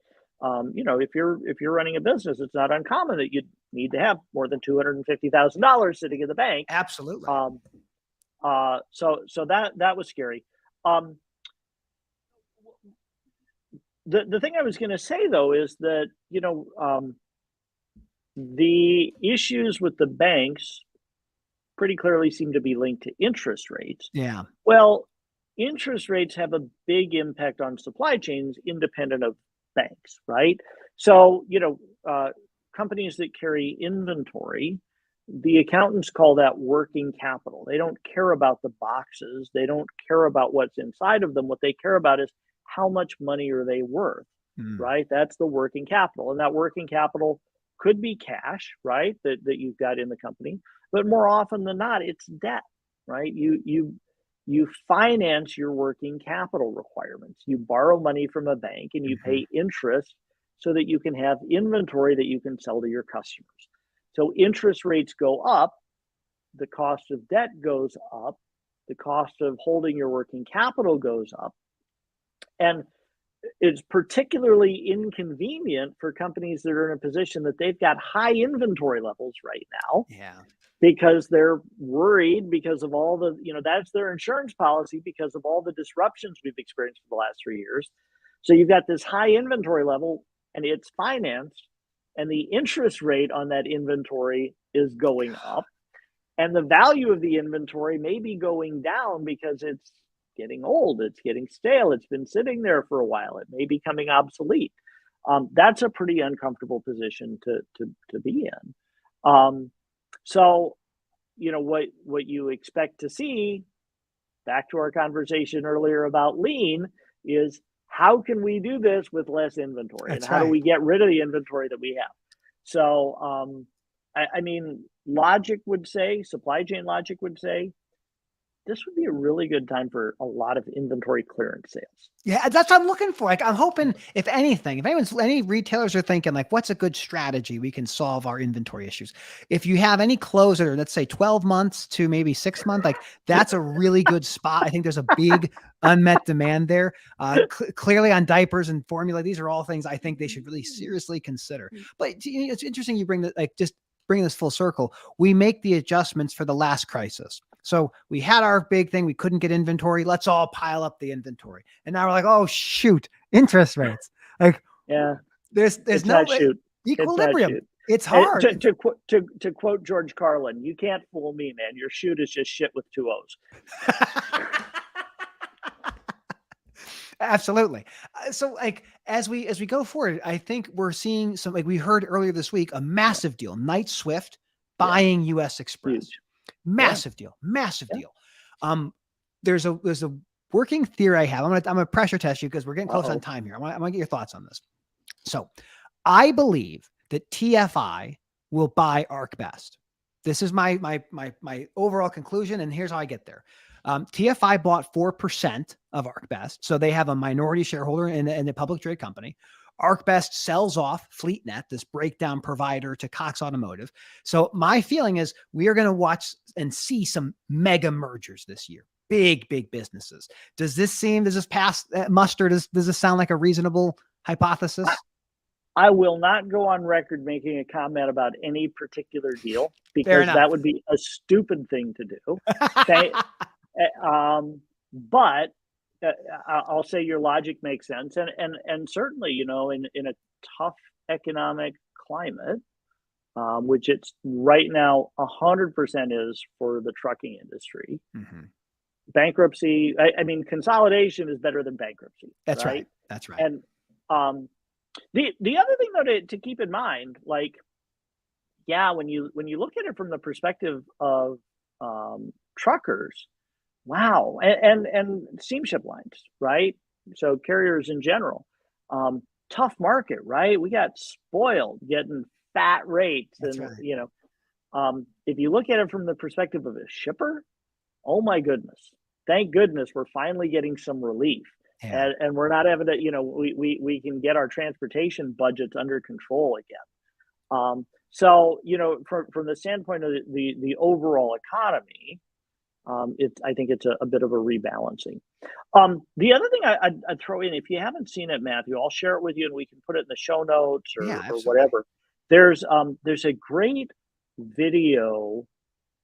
if you're running a business, it's not uncommon that you need to have more than $250,000 sitting in the bank. Absolutely. So that was scary. The thing I was going to say, though, is that the issues with the banks pretty clearly seem to be linked to interest rates. Yeah. Well, interest rates have a big impact on supply chains independent of banks, right? So, companies that carry inventory, the accountants call that working capital. They don't care about the boxes. They don't care about what's inside of them. What they care about is how much money are they worth, right? That's the working capital. And that working capital could be cash, right? That you've got in the company, but more often than not, it's debt, right? You finance your working capital requirements. You borrow money from a bank and you pay interest so that you can have inventory that you can sell to your customers. So interest rates go up, the cost of debt goes up, the cost of holding your working capital goes up. And it's particularly inconvenient for companies that are in a position that they've got high inventory levels right now. Yeah. because they're worried because of all the, that's their insurance policy because of all the disruptions we've experienced for the last 3 years. So you've got this high inventory level and it's financed, and the interest rate on that inventory is going up. And the value of the inventory may be going down because it's getting old, it's getting stale, it's been sitting there for a while, it may be becoming obsolete. That's a pretty uncomfortable position to be in. So, what you expect to see, back to our conversation earlier about lean, is how can we do this with less inventory? That's and how right. do we get rid of the inventory that we have? So, I mean, logic would say, supply chain logic would say, this would be a really good time for a lot of inventory clearance sales. Yeah, that's what I'm looking for. Like, I'm hoping, if anything, if any retailers are thinking like, what's a good strategy we can solve our inventory issues? If you have any closer, let's say 12 months to maybe 6 months, like that's a really good spot. I think there's a big unmet demand there. Clearly on diapers and formula, these are all things I think they should really seriously consider. But it's interesting you bring that, like, just bring this full circle. We make the adjustments for the last crisis. So we had our big thing. We couldn't get inventory. Let's all pile up the inventory. And now we're like, oh shoot, interest rates. Like, Yeah, there's it's no not shoot. equilibrium. It's not shoot. It's hard. To quote George Carlin, you can't fool me, man. Your shoot is just shit with 2 O's. Absolutely. So like, as we go forward, I think we're seeing some, like we heard earlier this week, a massive deal, Knight Swift buying US Express. Huge. Massive deal. There's a working theory I have. I'm gonna pressure test you because we're getting close on time here. I'm gonna get your thoughts on this. So I believe that TFI will buy ArcBest. This is my overall conclusion, and here's how I get there. TFI bought 4% of ArcBest, so they have a minority shareholder in a public trade company. ArcBest sells off FleetNet, this breakdown provider, to Cox Automotive. So my feeling is we are going to watch and see some mega mergers this year. Big businesses. Does this pass muster? Does this sound like a reasonable hypothesis? I will not go on record making a comment about any particular deal because that would be a stupid thing to do. Okay? But I'll say your logic makes sense, and certainly, in a tough economic climate, which it's right now 100% is for the trucking industry. Mm-hmm. Bankruptcy, I mean, consolidation is better than bankruptcy. That's right. That's right. And the other thing though to keep in mind, like, yeah, when you look at it from the perspective of truckers. Wow. And steamship lines, right? So carriers in general, tough market, right? We got spoiled getting fat rates. That's and, right. If you look at it from the perspective of a shipper, oh my goodness, thank goodness we're finally getting some relief. Yeah. And we're not having to, we can get our transportation budgets under control again. So, from the standpoint of the overall economy, I think it's a bit of a rebalancing. The other thing I'd throw in, if you haven't seen it, Matthew, I'll share it with you and we can put it in the show notes or whatever. There's a great video,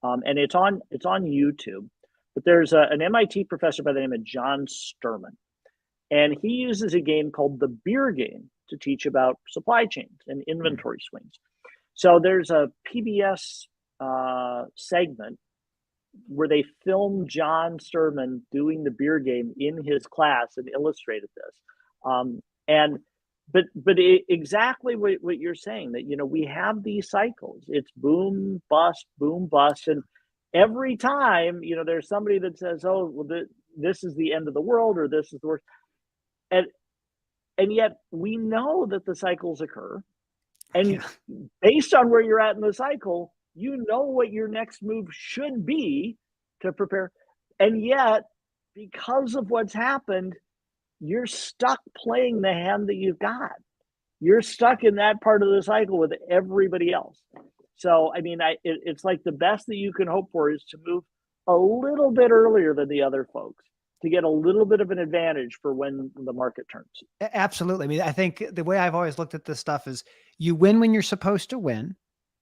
and it's on YouTube, but there's an MIT professor by the name of John Sturman, and he uses a game called the beer game to teach about supply chains and inventory swings. So there's a PBS segment where they filmed John Sturman doing the beer game in his class and illustrated this. But exactly what you're saying, that, we have these cycles. It's boom, bust, and every time, there's somebody that says, oh, well, this is the end of the world, or this is the worst. And yet we know that the cycles occur. And based on where you're at in the cycle, you know what your next move should be to prepare. And yet, because of what's happened, you're stuck playing the hand that you've got. You're stuck in that part of the cycle with everybody else. So, I mean, it's like the best that you can hope for is to move a little bit earlier than the other folks to get a little bit of an advantage for when the market turns. Absolutely. I mean, I think the way I've always looked at this stuff is you win when you're supposed to win.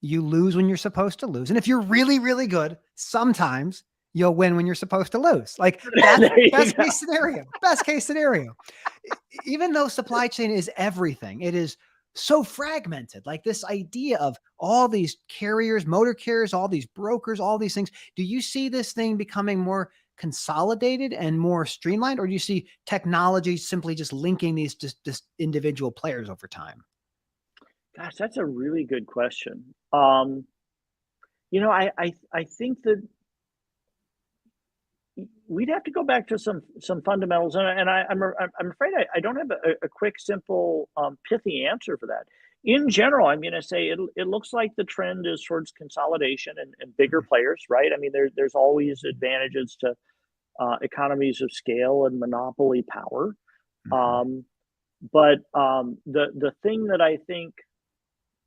you lose when you're supposed to lose. And if you're really, really good, sometimes you'll win when you're supposed to lose. Like that's best case scenario, best case scenario. Even though supply chain is everything, it is so fragmented. Like this idea of all these carriers, motor carriers, all these brokers, all these things. Do you see this thing becoming more consolidated and more streamlined, or do you see technology simply just linking these just individual players over time? Gosh, that's a really good question. I think that we'd have to go back to some fundamentals, and I'm afraid I don't have a quick, simple, pithy answer for that. In general, I'm going to say it looks like the trend is towards consolidation and bigger Mhm. players, right? I mean, there's always advantages to economies of scale and monopoly power. Mhm. Um, but the thing that I think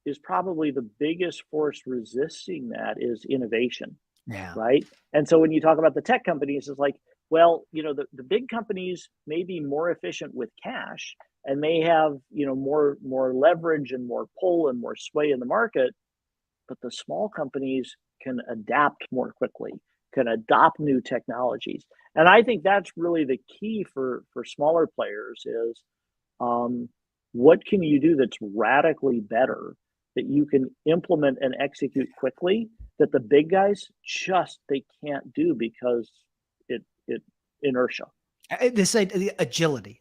is probably the biggest force resisting that is innovation, Yeah. right? And so when you talk about the tech companies, it's like, well, the big companies may be more efficient with cash and may have, more leverage and more pull and more sway in the market, but the small companies can adapt more quickly, can adopt new technologies. And I think that's really the key for smaller players is um, what can you do that's radically better that you can implement and execute quickly that the big guys just they can't do because it inertia. This the agility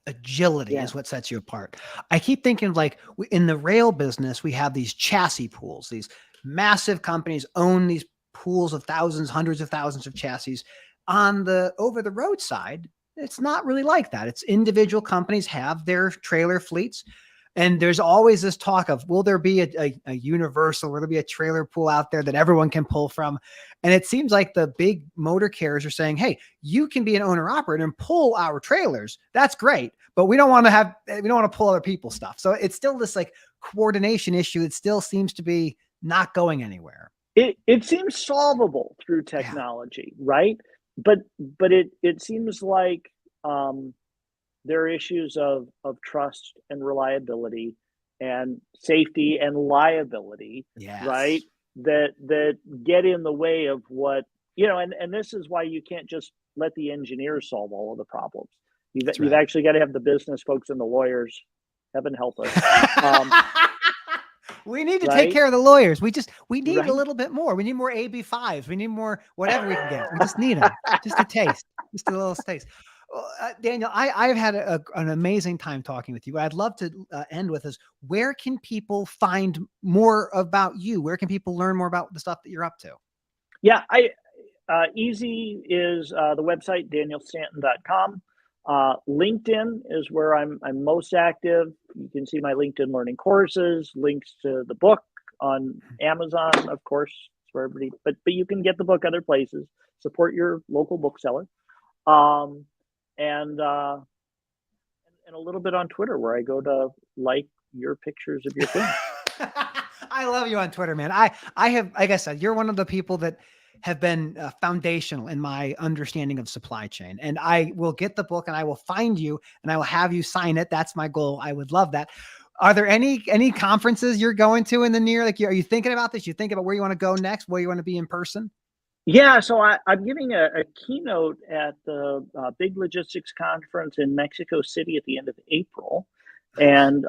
Yeah. is what sets you apart. I keep thinking of like in the rail business, we have these chassis pools. These massive companies own these pools of thousands, hundreds of thousands of chassis. On the over the road side, it's not really like that. It's individual companies have their trailer fleets. And there's always this talk of, will there be a universal, will there be a trailer pool out there that everyone can pull from? And it seems like the big motor carriers are saying, hey, you can be an owner operator and pull our trailers. That's great. But we don't want to pull other people's stuff. So it's still this like coordination issue. It still seems to be not going anywhere. It seems solvable through Yeah. technology, right? But it seems like there are issues of trust and reliability and safety and liability, right? Yes. That get in the way of and this is why you can't just let the engineers solve all of the problems. That's You've right. actually got to have the business folks and the lawyers. Heaven help us. Um, We need to take right, care of the lawyers. We need a right. little bit more. We need more AB5s. We need more whatever we can get. We just need them. Just a taste. Just a little taste. Well, Daniel, I've had an amazing time talking with you. What I'd love to end with is where can people find more about you? Where can people learn more about the stuff that you're up to? Yeah, I easy is the website danielstanton.com. LinkedIn is where I'm most active. You can see my LinkedIn learning courses, links to the book on Amazon, of course, for everybody. But you can get the book other places. Support your local bookseller, um, and a little bit on Twitter where I go to like your pictures of your film. I love you on Twitter, man. I have, like I said, you're one of the people that have been foundational in my understanding of supply chain. And I will get the book and I will find you and I will have you sign it. That's my goal. I would love that. Are there any conferences you're going to in the near? Like, are you thinking about this? You think about where you want to go next, where you want to be in person? Yeah, so I'm giving a keynote at the big logistics conference in Mexico City at the end of April, Nice. and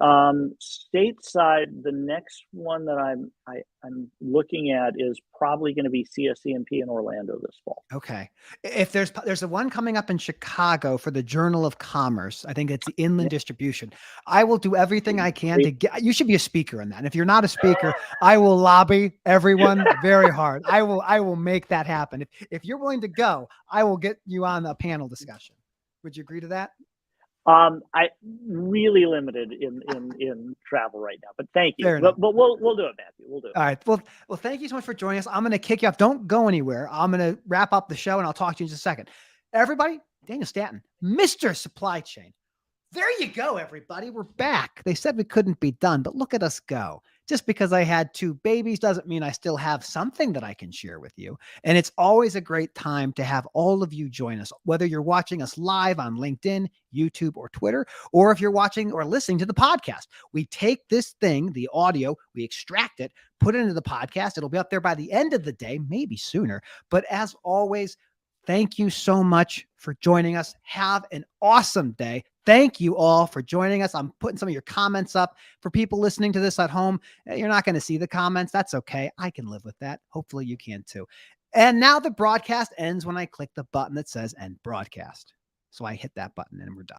stateside, the next one that I'm looking at is probably going to be CSCMP in Orlando this fall. Okay. If there's a one coming up in Chicago for the Journal of Commerce, I think it's the Yeah, inland distribution. I will do everything I can to great. get you should be a speaker in that. And if you're not a speaker, I will lobby everyone very hard. I will make that happen. If you're willing to go, I will get you on a panel discussion. Would you agree to that? I really limited in travel right now, but thank you. Fair enough. But we'll do it, Matthew. We'll do it. All right. Well, thank you so much for joining us. I'm going to kick you off. Don't go anywhere. I'm going to wrap up the show and I'll talk to you in just a second. Everybody, Daniel Stanton, Mr. Supply Chain. There you go, everybody. We're back. They said we couldn't be done, but look at us go. Just because I had 2 babies doesn't mean I still have something that I can share with you. And it's always a great time to have all of you join us, whether you're watching us live on LinkedIn, YouTube, or Twitter, or if you're watching or listening to the podcast. We take this thing, the audio, we extract it, put it into the podcast. It'll be up there by the end of the day, maybe sooner. But as always, thank you so much for joining us. Have an awesome day. Thank you all for joining us. I'm putting some of your comments up for people listening to this at home. You're not going to see the comments. That's okay. I can live with that. Hopefully you can too. And now the broadcast ends when I click the button that says end broadcast. So I hit that button and we're done.